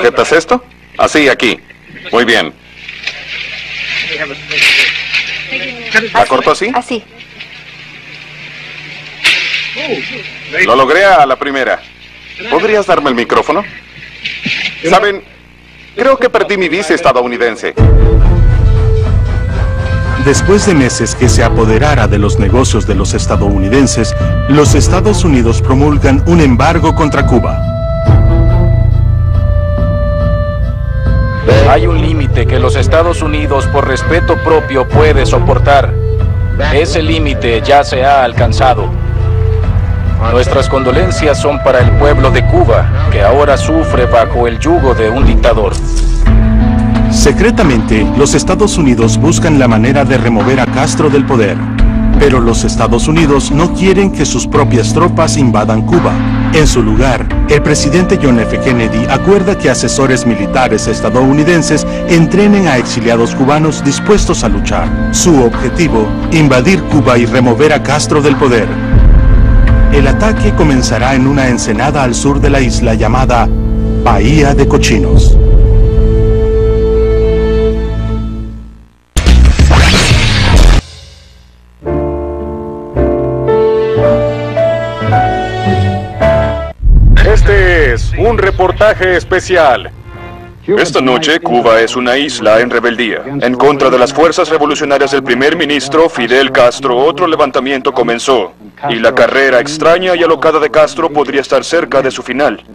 ¿Sujetas esto? Así, aquí. Muy bien. ¿La corto así? Así. Lo logré a la primera. ¿Podrías darme el micrófono? ¿Saben? Creo que perdí mi visa estadounidense. Después de meses que se apoderara de los negocios de los estadounidenses, los Estados Unidos promulgan un embargo contra Cuba. Hay un límite que los Estados Unidos, por respeto propio, puede soportar. Ese límite ya se ha alcanzado. Nuestras condolencias son para el pueblo de Cuba, que ahora sufre bajo el yugo de un dictador. Secretamente, los Estados Unidos buscan la manera de remover a Castro del poder. Pero los Estados Unidos no quieren que sus propias tropas invadan Cuba. En su lugar, el presidente John F. Kennedy acuerda que asesores militares estadounidenses entrenen a exiliados cubanos dispuestos a luchar. Su objetivo, invadir Cuba y remover a Castro del poder. El ataque comenzará en una ensenada al sur de la isla llamada Bahía de Cochinos. Este es un reportaje especial. Esta noche, Cuba es una isla en rebeldía. En contra de las fuerzas revolucionarias del primer ministro Fidel Castro, otro levantamiento comenzó. Y la carrera extraña y alocada de Castro podría estar cerca de su final.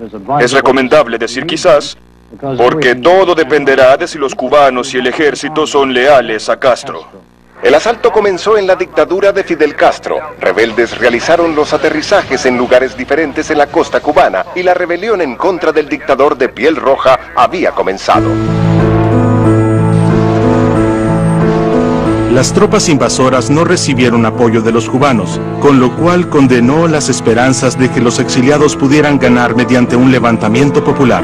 Es recomendable decir quizás, porque todo dependerá de si los cubanos y el ejército son leales a Castro. El asalto comenzó en la dictadura de Fidel Castro. Rebeldes realizaron los aterrizajes en lugares diferentes en la costa cubana y la rebelión en contra del dictador de piel roja había comenzado. Las tropas invasoras no recibieron apoyo de los cubanos, con lo cual condenó las esperanzas de que los exiliados pudieran ganar mediante un levantamiento popular.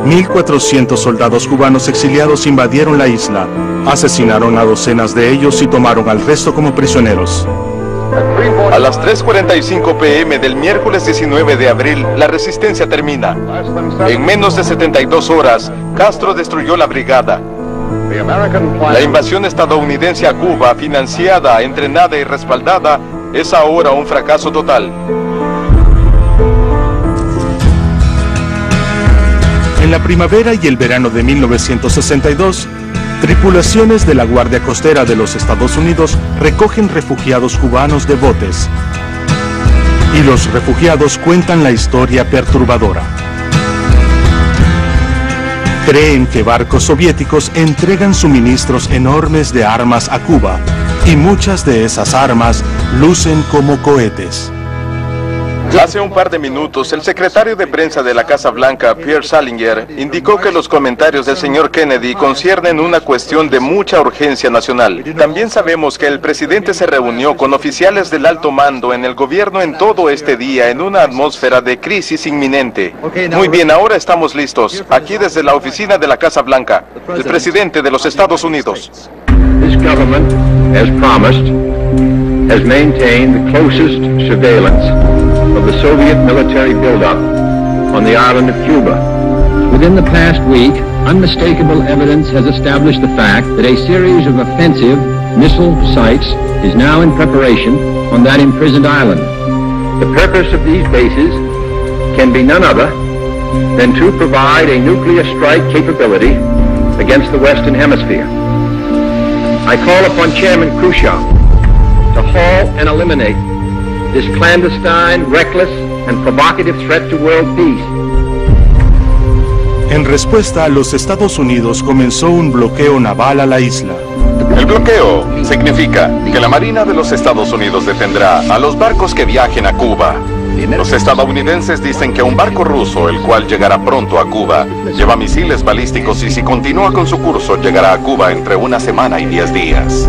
$1,400 soldados cubanos exiliados invadieron la isla, asesinaron a docenas de ellos y tomaron al resto como prisioneros. A las 3:45 p.m. del miércoles 19 de abril, la resistencia termina. En menos de 72 horas, Castro destruyó la brigada. La invasión estadounidense a Cuba, financiada, entrenada y respaldada, es ahora un fracaso total. En la primavera y el verano de 1962, tripulaciones de la Guardia Costera de los Estados Unidos recogen refugiados cubanos de botes. Y los refugiados cuentan la historia perturbadora. Creen que barcos soviéticos entregan suministros enormes de armas a Cuba, y muchas de esas armas lucen como cohetes. Hace un par de minutos, el secretario de prensa de la Casa Blanca, Pierre Salinger, indicó que los comentarios del señor Kennedy conciernen una cuestión de mucha urgencia nacional. También sabemos que el presidente se reunió con oficiales del alto mando en el gobierno en todo este día en una atmósfera de crisis inminente. Muy bien, ahora estamos listos. Aquí desde la oficina de la Casa Blanca, el presidente de los Estados Unidos. This government, as promised, has maintained the closest surveillance of the Soviet military buildup on the island of Cuba. Within the past week, unmistakable evidence has established the fact that a series of offensive missile sites is now in preparation on that imprisoned island. The purpose of these bases can be none other than to provide a nuclear strike capability against the Western Hemisphere. I call upon Chairman Khrushchev to halt and eliminate this clandestine, reckless, and provocative threat to world peace. En respuesta, los Estados Unidos comenzó un bloqueo naval a la isla. El bloqueo significa que la Marina de los Estados Unidos detendrá a los barcos que viajen a Cuba. Los estadounidenses dicen que un barco ruso, el cual llegará pronto a Cuba, lleva misiles balísticos y si continúa con su curso llegará a Cuba entre una semana y 10 días.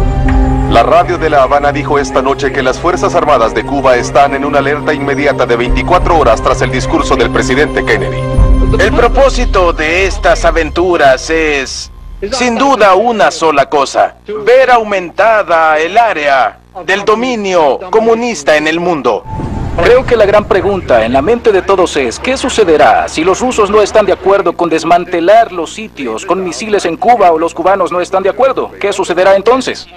La radio de La Habana dijo esta noche que las Fuerzas Armadas de Cuba están en una alerta inmediata de 24 horas tras el discurso del presidente Kennedy. El propósito de estas aventuras es, sin duda, una sola cosa: ver aumentada el área del dominio comunista en el mundo. Creo que la gran pregunta en la mente de todos es, ¿qué sucederá si los rusos no están de acuerdo con desmantelar los sitios con misiles en Cuba o los cubanos no están de acuerdo? ¿Qué sucederá entonces?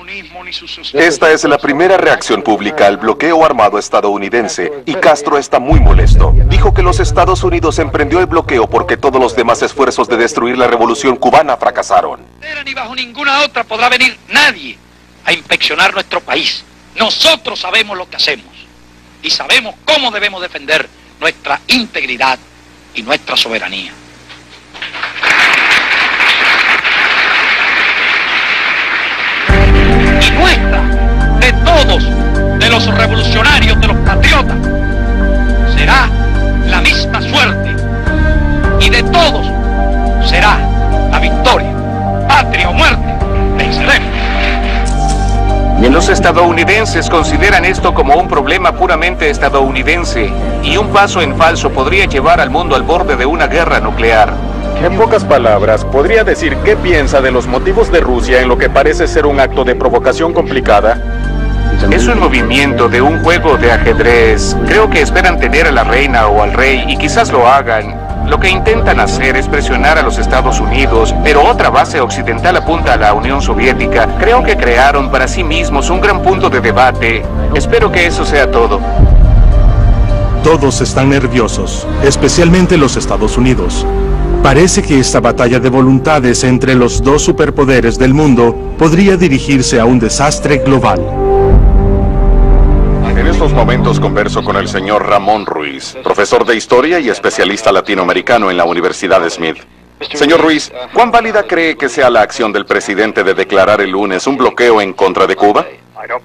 Esta es la primera reacción pública al bloqueo armado estadounidense y Castro está muy molesto. Dijo que los Estados Unidos emprendió el bloqueo porque todos los demás esfuerzos de destruir la revolución cubana fracasaron. Ni bajo ninguna otra podrá venir nadie a inspeccionar nuestro país. Nosotros sabemos lo que hacemos y sabemos cómo debemos defender nuestra integridad y nuestra soberanía. Y nuestra, de todos, de los revolucionarios, de los patriotas, será la misma suerte. Y de todos será la victoria. Patria o muerte, venceremos. Los estadounidenses consideran esto como un problema puramente estadounidense y un paso en falso podría llevar al mundo al borde de una guerra nuclear. En pocas palabras, ¿podría decir qué piensa de los motivos de Rusia en lo que parece ser un acto de provocación complicada? Es un movimiento de un juego de ajedrez. Creo que esperan tener a la reina o al rey y quizás lo hagan. Lo que intentan hacer es presionar a los Estados Unidos, pero otra base occidental apunta a la Unión Soviética. Creo que crearon para sí mismos un gran punto de debate. Espero que eso sea todo. Todos están nerviosos, especialmente los Estados Unidos. Parece que esta batalla de voluntades entre los dos superpoderes del mundo podría dirigirse a un desastre global. En estos momentos converso con el señor Ramón Ruiz, profesor de Historia y especialista latinoamericano en la Universidad Smith. Señor Ruiz, ¿cuán válida cree que sea la acción del presidente de declarar el lunes un bloqueo en contra de Cuba?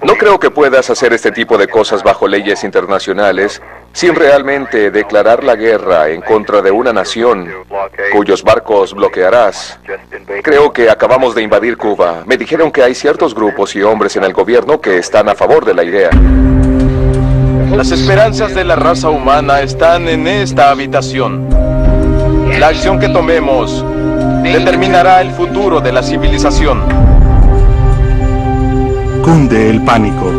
No creo que puedas hacer este tipo de cosas bajo leyes internacionales sin realmente declarar la guerra en contra de una nación cuyos barcos bloquearás. Creo que acabamos de invadir Cuba. Me dijeron que hay ciertos grupos y hombres en el gobierno que están a favor de la idea. Las esperanzas de la raza humana están en esta habitación. La acción que tomemos determinará el futuro de la civilización. Cunde el pánico.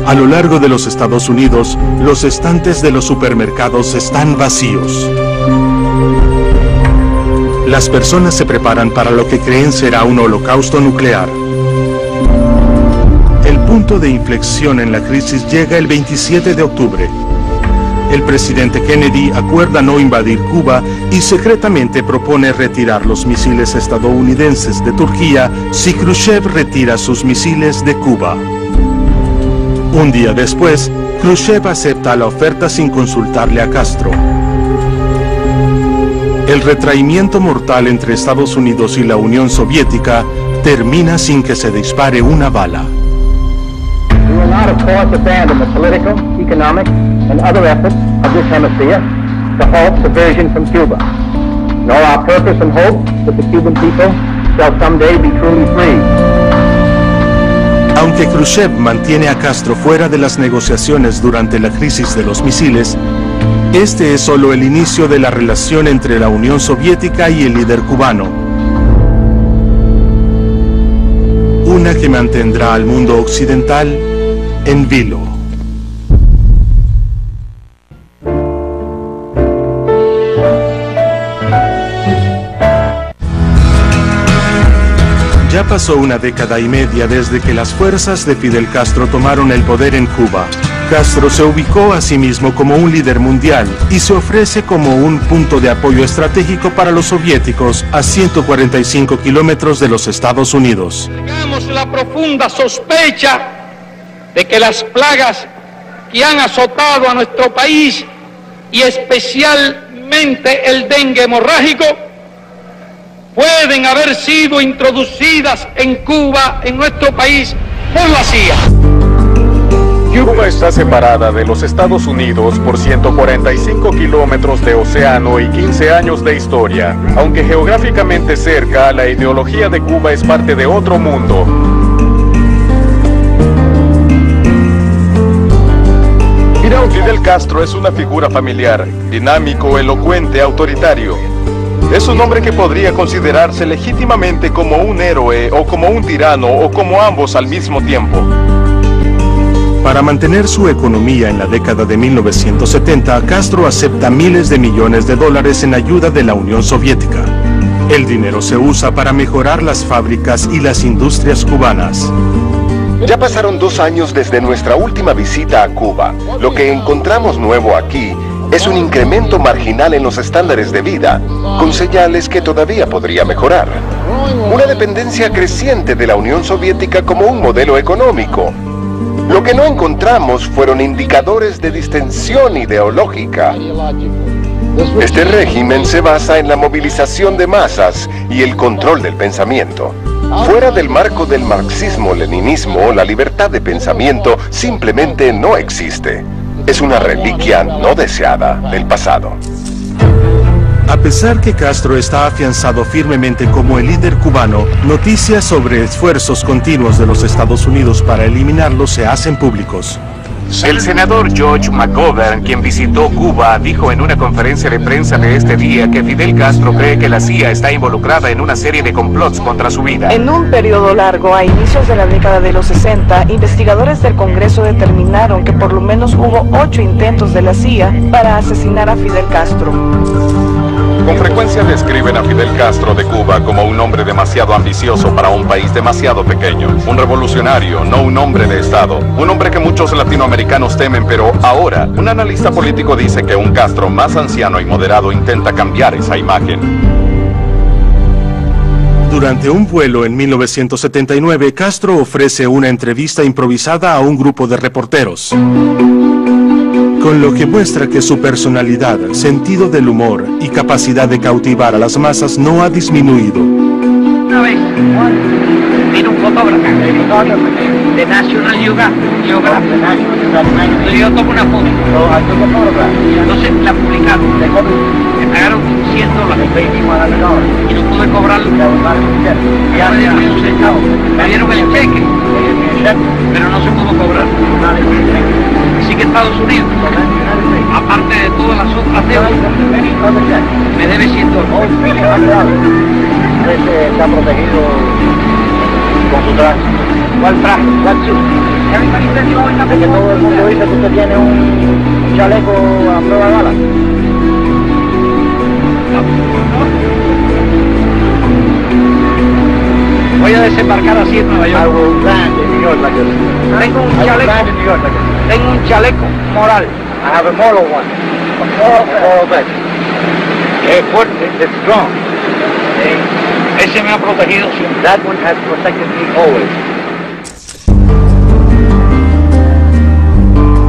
A lo largo de los Estados Unidos, los estantes de los supermercados están vacíos. Las personas se preparan para lo que creen será un holocausto nuclear. El punto de inflexión en la crisis llega el 27 de octubre. El presidente Kennedy acuerda no invadir Cuba y secretamente propone retirar los misiles estadounidenses de Turquía si Khrushchev retira sus misiles de Cuba. Un día después, Khrushchev acepta la oferta sin consultarle a Castro. El retraimiento mortal entre Estados Unidos y la Unión Soviética termina sin que se dispare una bala. We will not, of course, abandon the political, economic, and other efforts of this hemisphere to halt subversion from Cuba, nor our purpose and hope that the Cuban people shall someday be truly free. Aunque Khrushchev mantiene a Castro fuera de las negociaciones durante la crisis de los misiles, este es solo el inicio de la relación entre la Unión Soviética y el líder cubano. Una que mantendrá al mundo occidental en vilo. Ya pasó una década y media desde que las fuerzas de Fidel Castro tomaron el poder en Cuba. Castro se ubicó a sí mismo como un líder mundial y se ofrece como un punto de apoyo estratégico para los soviéticos a 145 kilómetros de los Estados Unidos. Tenemos la profunda sospecha de que las plagas que han azotado a nuestro país y especialmente el dengue hemorrágico pueden haber sido introducidas en Cuba, en nuestro país, por la CIA. Cuba está separada de los Estados Unidos por 145 kilómetros de océano y 15 años de historia. Aunque geográficamente cerca, la ideología de Cuba es parte de otro mundo. Fidel Castro es una figura familiar, dinámico, elocuente, autoritario. Es un hombre que podría considerarse legítimamente como un héroe, o como un tirano, o como ambos al mismo tiempo. Para mantener su economía en la década de 1970, Castro acepta miles de millones de dólares en ayuda de la Unión Soviética. El dinero se usa para mejorar las fábricas y las industrias cubanas. Ya pasaron 2 años desde nuestra última visita a Cuba. Lo que encontramos nuevo aquí es un incremento marginal en los estándares de vida, con señales que todavía podría mejorar. Una dependencia creciente de la Unión Soviética como un modelo económico. Lo que no encontramos fueron indicadores de distensión ideológica. Este régimen se basa en la movilización de masas y el control del pensamiento. Fuera del marco del marxismo-leninismo, la libertad de pensamiento simplemente no existe. Es una reliquia no deseada del pasado. A pesar que Castro está afianzado firmemente como el líder cubano, noticias sobre esfuerzos continuos de los Estados Unidos para eliminarlo se hacen públicos. El senador George McGovern, quien visitó Cuba, dijo en una conferencia de prensa de este día que Fidel Castro cree que la CIA está involucrada en una serie de complots contra su vida. En un periodo largo, a inicios de la década de los 60, investigadores del Congreso determinaron que por lo menos hubo 8 intentos de la CIA para asesinar a Fidel Castro. Con frecuencia describen a Fidel Castro de Cuba como un hombre demasiado ambicioso para un país demasiado pequeño. Un revolucionario, no un hombre de Estado. Un hombre que muchos latinoamericanos temen, pero ahora un analista político dice que un Castro más anciano y moderado intenta cambiar esa imagen. Durante un vuelo en 1979, Castro ofrece una entrevista improvisada a un grupo de reporteros, con lo que muestra que su personalidad, sentido del humor y capacidad de cautivar a las masas no ha disminuido. Una vez vino un fotógrafo de National Geographic. Yo tomo una foto. Entonces la publicaron. Me pagaron $100 y no pude cobrarlo. Ya me dieron un centavo. Me dieron el cheque, pero no se pudo cobrar. Así que Estados Unidos, aparte de todas las otras deudas, me debe $100. Está protegido con su traje. ¿Cuál traje? ¿Cuál suit? Que todo el mundo dice que usted tiene un chaleco a prueba de bala. Voy a desembarcar así en Nueva York. Tengo un chaleco moral. I have a moral one. Moral vest. Es fuerte, es strong. Ese me ha protegido siempre. That one has protected me always.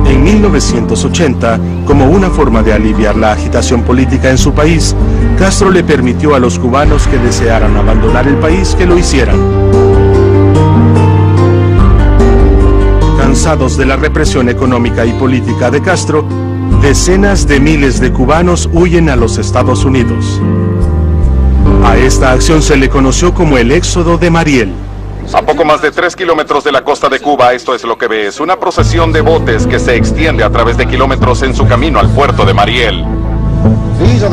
En 1980, como una forma de aliviar la agitación política en su país, Castro le permitió a los cubanos que desearan abandonar el país que lo hicieran. Cansados de la represión económica y política de Castro, decenas de miles de cubanos huyen a los Estados Unidos. A esta acción se le conoció como el Éxodo de Mariel. A poco más de 3 kilómetros de la costa de Cuba, esto es lo que ves, una procesión de botes que se extiende a través de kilómetros en su camino al puerto de Mariel.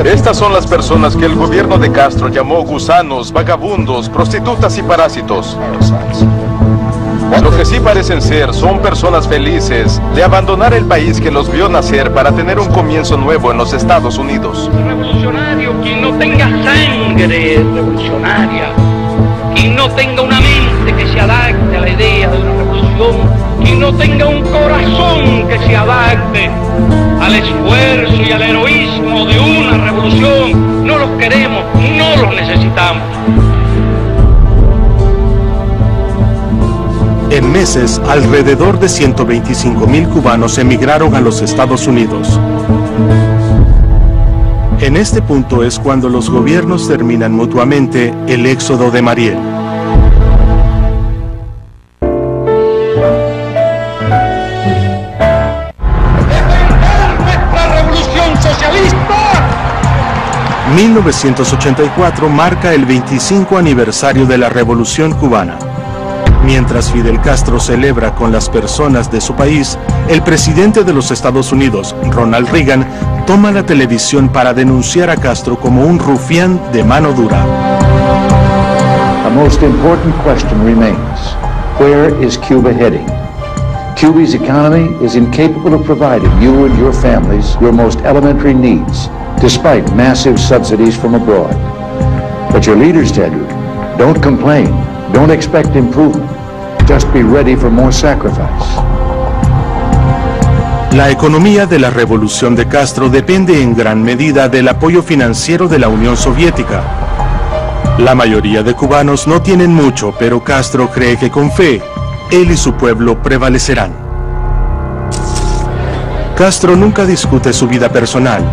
Estas son las personas que el gobierno de Castro llamó gusanos, vagabundos, prostitutas y parásitos. Lo que sí parecen ser son personas felices de abandonar el país que los vio nacer para tener un comienzo nuevo en los Estados Unidos. Revolucionario, quien no tenga sangre revolucionaria, quien no tenga una mente que se adapte a la idea de una revolución, quien no tenga un corazón que se adapte al esfuerzo y al heroísmo de una revolución, no los queremos, no los necesitamos. En meses, alrededor de 125,000 cubanos emigraron a los Estados Unidos. En este punto es cuando los gobiernos terminan mutuamente el éxodo de Mariel. ¡Nuestra revolución socialista! 1984 marca el 25 aniversario de la Revolución Cubana. Mientras Fidel Castro celebra con las personas de su país, el presidente de los Estados Unidos, Ronald Reagan, toma la televisión para denunciar a Castro como un rufián de mano dura. A most important question remains. Where is Cuba heading? Cuba's economy is incapable of providing you and your families your most elementary needs, despite massive subsidies from abroad. But your leaders tell you, don't complain, don't expect improvement, just be ready for more sacrifice. La economía de la revolución de Castro depende en gran medida del apoyo financiero de la Unión Soviética. La mayoría de cubanos no tienen mucho, pero Castro cree que con fe, él y su pueblo prevalecerán. Castro nunca discute su vida personal.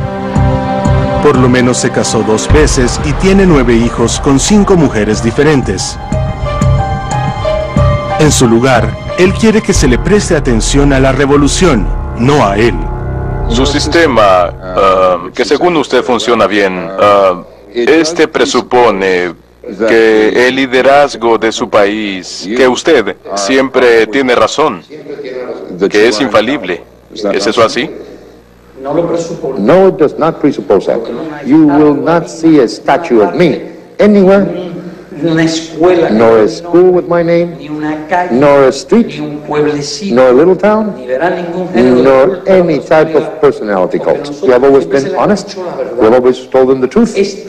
Por lo menos se casó 2 veces y tiene 9 hijos con 5 mujeres diferentes. En su lugar, él quiere que se le preste atención a la revolución, no a él. Su sistema, que según usted funciona bien, este presupone que el liderazgo de su país, que usted siempre tiene razón, que es infalible. ¿Es eso así? No, it does not presuppose that. You will not see a statue of me anywhere, nor a school with my name, nor a street, nor a little town, nor any type of personality cult. We have always been honest. We have always told them the truth. This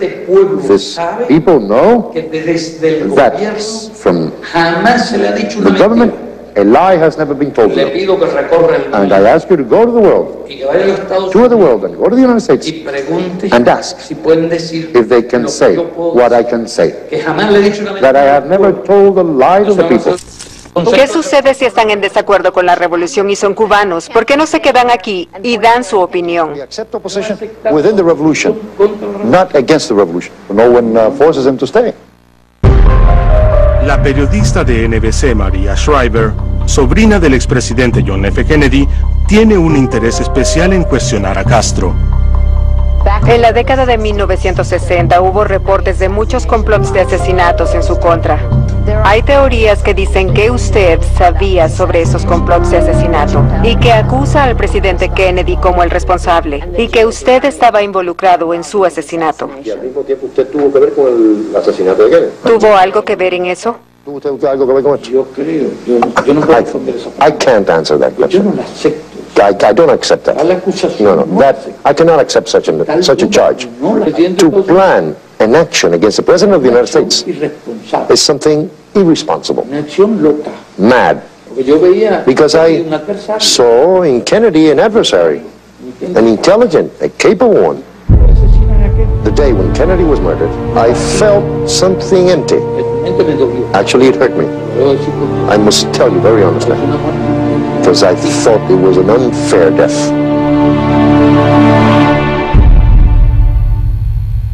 people know that from the government, a lie has never been told to them. And I ask you to go to the world, tour the world, and go to the United States, and ask if they can say what I can say, that I have never told a lie to the people. ¿Qué sucede si están en desacuerdo con la revolución y son cubanos? ¿Por qué no se quedan aquí y dan su opinión? Within the revolution, not against the revolution. No one forces them to stay. La periodista de NBC, Maria Shriver, sobrina del expresidente John F. Kennedy, tiene un interés especial en cuestionar a Castro. En la década de 1960 hubo reportes de muchos complots de asesinatos en su contra. Hay teorías que dicen que usted sabía sobre esos complots de asesinato y que acusa al presidente Kennedy como el responsable y que usted estaba involucrado en su asesinato. Y al mismo tiempo usted tuvo que ver con el asesinato de Kennedy. ¿Tuvo algo que ver en eso? ¿Tuvo algo que ver con eso? Yo creo, yo no puedo responder esa pregunta. I can't answer that question. Yo no la acepto. I don't accept that. No, that I cannot accept such a charge. To plan an action against the President of the United States is something irresponsible, mad, because I saw in Kennedy an adversary, an intelligent, a capable one. The day when Kennedy was murdered, I felt something empty. Actually, it hurt me. I must tell you very honestly, because I thought it was an unfair death.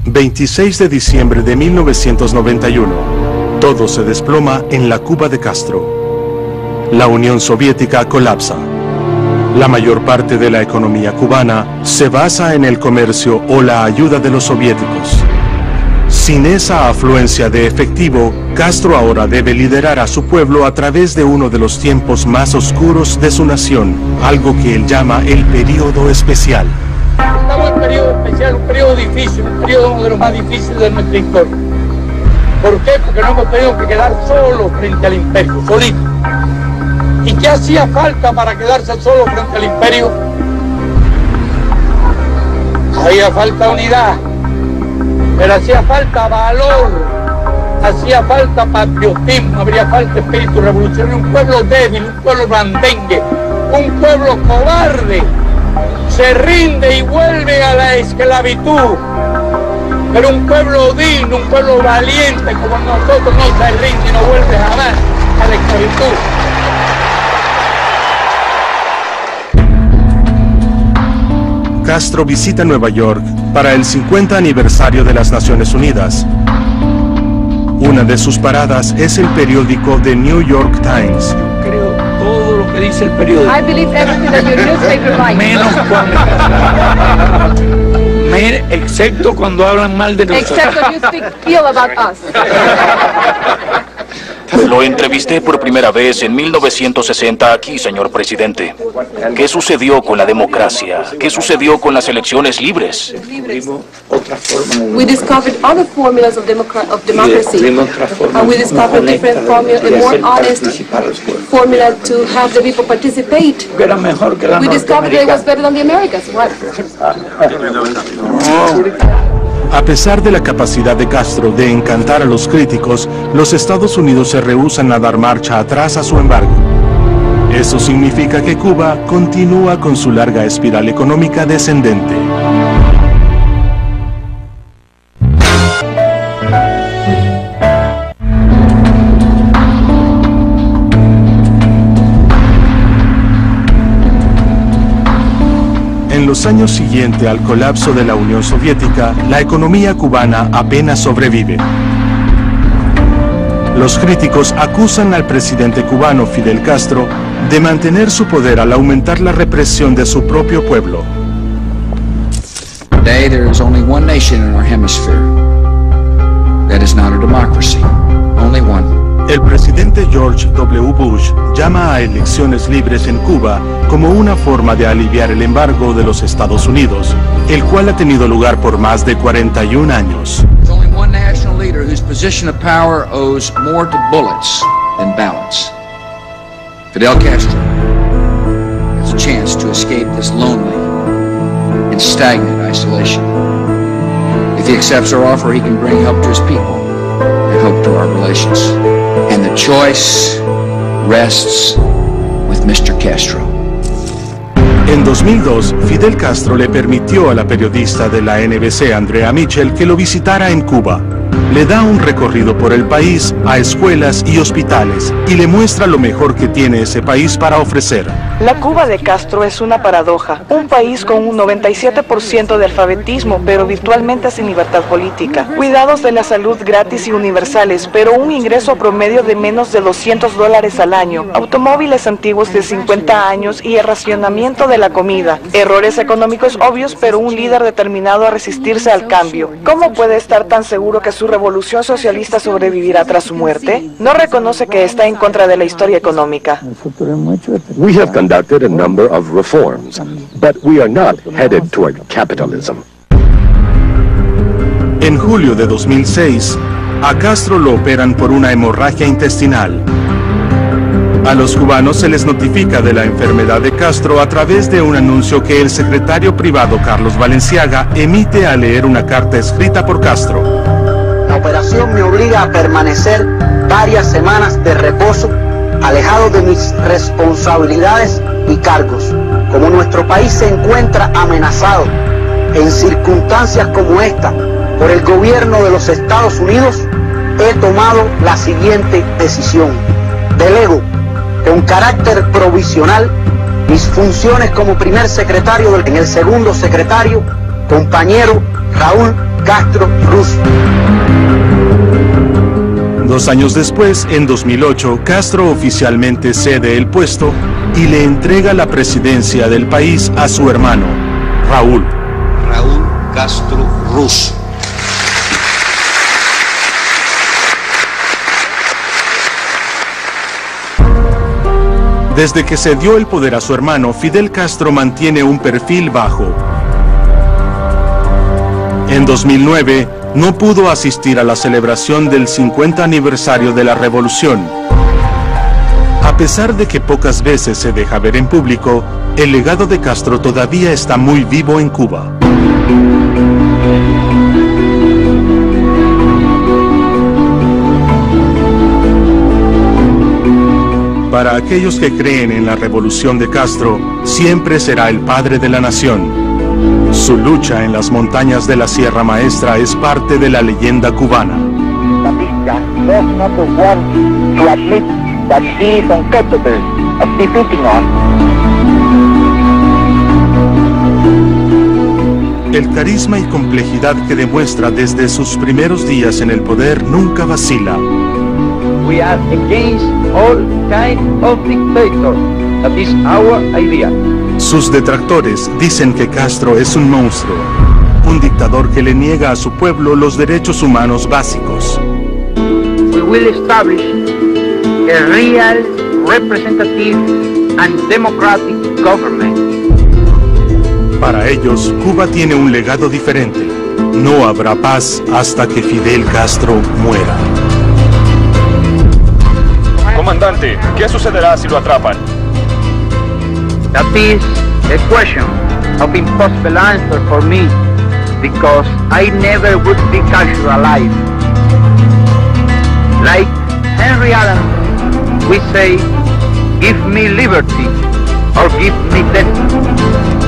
26 de diciembre de 1991. Todo se desploma en la Cuba de Castro. La Unión Soviética colapsa. La mayor parte de la economía cubana se basa en el comercio o la ayuda de los soviéticos. Sin esa afluencia de efectivo, Castro ahora debe liderar a su pueblo a través de uno de los tiempos más oscuros de su nación, algo que él llama el período especial. Estamos en un periodo especial, un periodo difícil, un periodo uno de los más difíciles de nuestra historia. ¿Por qué? Porque no hemos tenido que quedar solos frente al imperio, solitos. ¿Y qué hacía falta para quedarse solo frente al imperio? Hacía falta unidad, pero hacía falta valor, hacía falta patriotismo, habría falta espíritu revolucionario, un pueblo débil, un pueblo blandengue, un pueblo cobarde, se rinde y vuelve a la esclavitud, pero un pueblo digno, un pueblo valiente como nosotros no se rinde y no vuelve jamás a la esclavitud. Castro visita Nueva York para el 50 aniversario de las Naciones Unidas. Una de sus paradas es el periódico The New York Times. Yo creo todo lo que dice el periódico. I believe everything that your newspaper writes. Menos excepto cuando hablan mal de nosotros. Except when you speak ill about us. Lo entrevisté por primera vez en 1960 aquí, señor presidente. ¿Qué sucedió con la democracia? ¿Qué sucedió con las elecciones libres? We discovered other formulas of democracy, and we discovered different formula, a more honest formula to have the people participate. We discovered that it was better than the Americans. What? A pesar de la capacidad de Castro de encantar a los críticos, los Estados Unidos se rehúsan a dar marcha atrás a su embargo. Eso significa que Cuba continúa con su larga espiral económica descendente. En los años siguientes al colapso de la Unión Soviética, la economía cubana apenas sobrevive. Los críticos acusan al presidente cubano Fidel Castro de mantener su poder al aumentar la represión de su propio pueblo. Today there is only one nation in our hemisphere that is not a democracy. Only one. El presidente George W. Bush llama a elecciones libres en Cuba como una forma de aliviar el embargo de los Estados Unidos, el cual ha tenido lugar por más de 41 años. There's only one national leader whose position of power owes more to bullets than balance. Fidel Castro has a chance to escape this lonely and stagnant isolation. If he accepts our offer, he can bring help to his people and hope to our relations. And the choice rests with Mr. Castro. En 2002, Fidel Castro le permitió a la periodista de la NBC, Andrea Mitchell, que lo visitara en Cuba. Le da un recorrido por el país, a escuelas y hospitales, y le muestra lo mejor que tiene ese país para ofrecer. La Cuba de Castro es una paradoja, un país con un 97% de alfabetismo, pero virtualmente sin libertad política, cuidados de la salud gratis y universales, pero un ingreso promedio de menos de $200 al año, automóviles antiguos de 50 años y el racionamiento de la comida, errores económicos obvios, pero un líder determinado a resistirse al cambio. ¿Cómo puede estar tan seguro que su revolución socialista sobrevivirá tras su muerte? No reconoce que está en contra de la historia económica. We have conducted a number of reforms, but we are not headed toward capitalism. En julio de 2006, a Castro lo operan por una hemorragia intestinal. A los cubanos se les notifica de la enfermedad de Castro a través de un anuncio que el secretario privado Carlos Valenciaga emite al leer una carta escrita por Castro. La operación me obliga a permanecer varias semanas de reposo, alejado de mis responsabilidades y cargos. Como nuestro país se encuentra amenazado en circunstancias como esta por el gobierno de los Estados Unidos, he tomado la siguiente decisión. Delego con carácter provisional mis funciones como primer secretario en el segundo secretario, compañero Raúl Castro Ruz. 2 años después, en 2008, Castro oficialmente cede el puesto y le entrega la presidencia del país a su hermano, Raúl Castro Ruz. Desde que cedió el poder a su hermano, Fidel Castro mantiene un perfil bajo. En 2009, no pudo asistir a la celebración del 50 aniversario de la revolución. A pesar de que pocas veces se deja ver en público, el legado de Castro todavía está muy vivo en Cuba. Para aquellos que creen en la revolución de Castro, siempre será el padre de la nación. Su lucha en las montañas de la Sierra Maestra es parte de la leyenda cubana. El carisma y complejidad que demuestra desde sus primeros días en el poder nunca vacila. We are against all kind of dictator. That is our idea. Sus detractores dicen que Castro es un monstruo, un dictador que le niega a su pueblo los derechos humanos básicos. We will establish a real, representative and democratic government. Para ellos, Cuba tiene un legado diferente. No habrá paz hasta que Fidel Castro muera. Comandante, ¿qué sucederá si lo atrapan? That is a question of impossible answer for me, because I never would be captured alive. Like Henry Adams, we say, give me liberty or give me death.